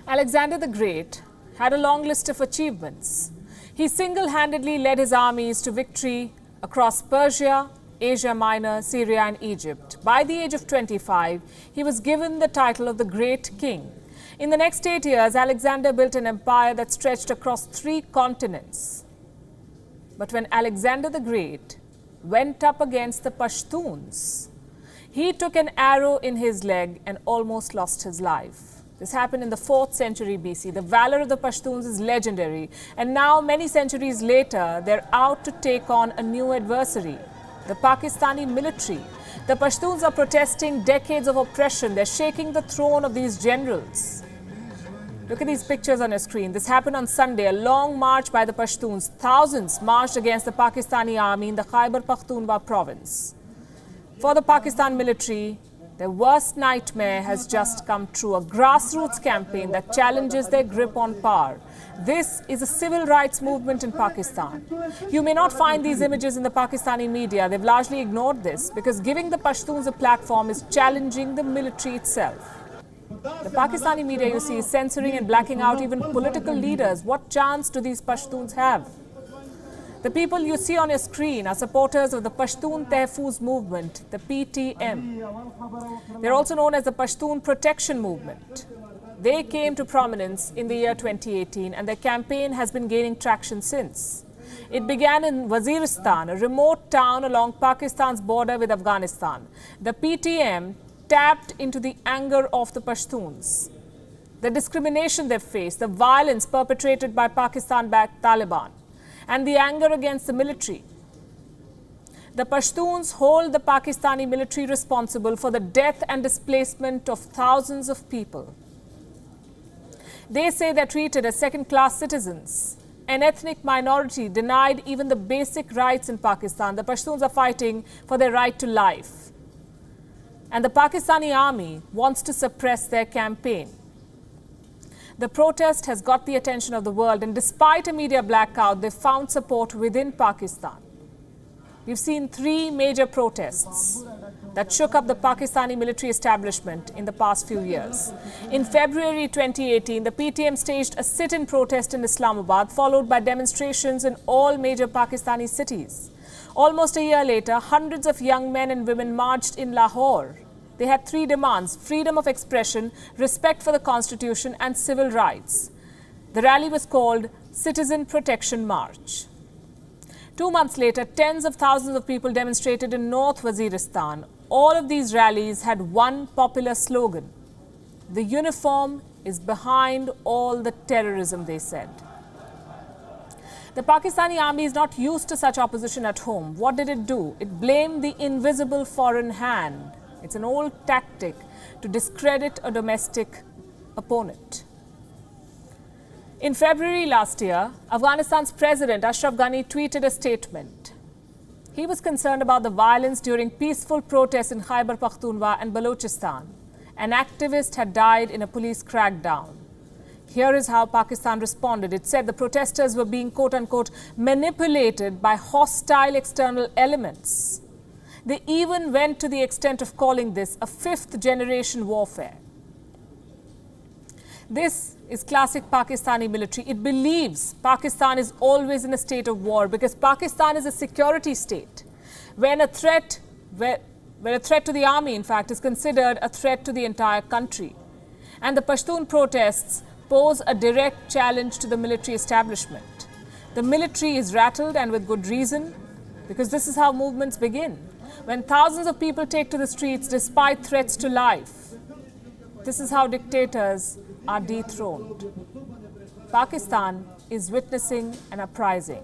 Alexander the Great had a long list of achievements. He single-handedly led his armies to victory across Persia, Asia Minor, Syria and Egypt. By the age of 25, he was given the title of the Great King. In the next 8 years, Alexander built an empire that stretched across 3 continents. But when Alexander the Great went up against the Pashtuns, he took an arrow in his leg and almost lost his life. This happened in the 4th century BC. The valor of the Pashtuns is legendary. And now, many centuries later, they're out to take on a new adversary, the Pakistani military. The Pashtuns are protesting decades of oppression. They're shaking the throne of these generals. Look at these pictures on your screen. This happened on Sunday, a long march by the Pashtuns. Thousands marched against the Pakistani Army in the Khyber Pakhtunkhwa province. For the Pakistan military, their worst nightmare has just come true, a grassroots campaign that challenges their grip on power. This is a civil rights movement in Pakistan. You may not find these images in the Pakistani media. They've largely ignored this because giving the Pashtuns a platform is challenging the military itself. The Pakistani media, you see, is censoring and blacking out even political leaders. What chance do these Pashtuns have? The people you see on your screen are supporters of the Pashtun Tehfooz movement, the PTM. They're also known as the Pashtun Protection Movement. They came to prominence in the year 2018 and their campaign has been gaining traction since. It began in Waziristan, a remote town along Pakistan's border with Afghanistan. The PTM tapped into the anger of the Pashtuns, the discrimination they face, the violence perpetrated by Pakistan-backed Taliban, and the anger against the military. The Pashtuns hold the Pakistani military responsible for the death and displacement of thousands of people. They say they're treated as second-class citizens, an ethnic minority denied even the basic rights in Pakistan. The Pashtuns are fighting for their right to life. And the Pakistani Army wants to suppress their campaign. The protest has got the attention of the world, and despite a media blackout, they found support within Pakistan. We've seen 3 major protests that shook up the Pakistani military establishment in the past few years. In February 2018, the PTM staged a sit-in protest in Islamabad, followed by demonstrations in all major Pakistani cities. Almost a year later, hundreds of young men and women marched in Lahore. They had 3 demands: freedom of expression, respect for the constitution, and civil rights. The rally was called Citizen Protection March. 2 months later, tens of thousands of people demonstrated in North Waziristan. All of these rallies had one popular slogan: the uniform is behind all the terrorism, they said. The Pakistani army is not used to such opposition at home. What did it do? It blamed the invisible foreign hand. It's an old tactic to discredit a domestic opponent. In February last year, Afghanistan's President Ashraf Ghani tweeted a statement. He was concerned about the violence during peaceful protests in Khyber Pakhtunkhwa and Balochistan. An activist had died in a police crackdown. Here is how Pakistan responded. It said the protesters were being, quote-unquote, manipulated by hostile external elements. They even went to the extent of calling this a 5th-generation warfare. This is classic Pakistani military. It believes Pakistan is always in a state of war because Pakistan is a security state. When a threat to the army, in fact, is considered a threat to the entire country. And the Pashtun protests pose a direct challenge to the military establishment. The military is rattled, and with good reason, because this is how movements begin. When thousands of people take to the streets despite threats to life, this is how dictators are dethroned. Pakistan is witnessing an uprising.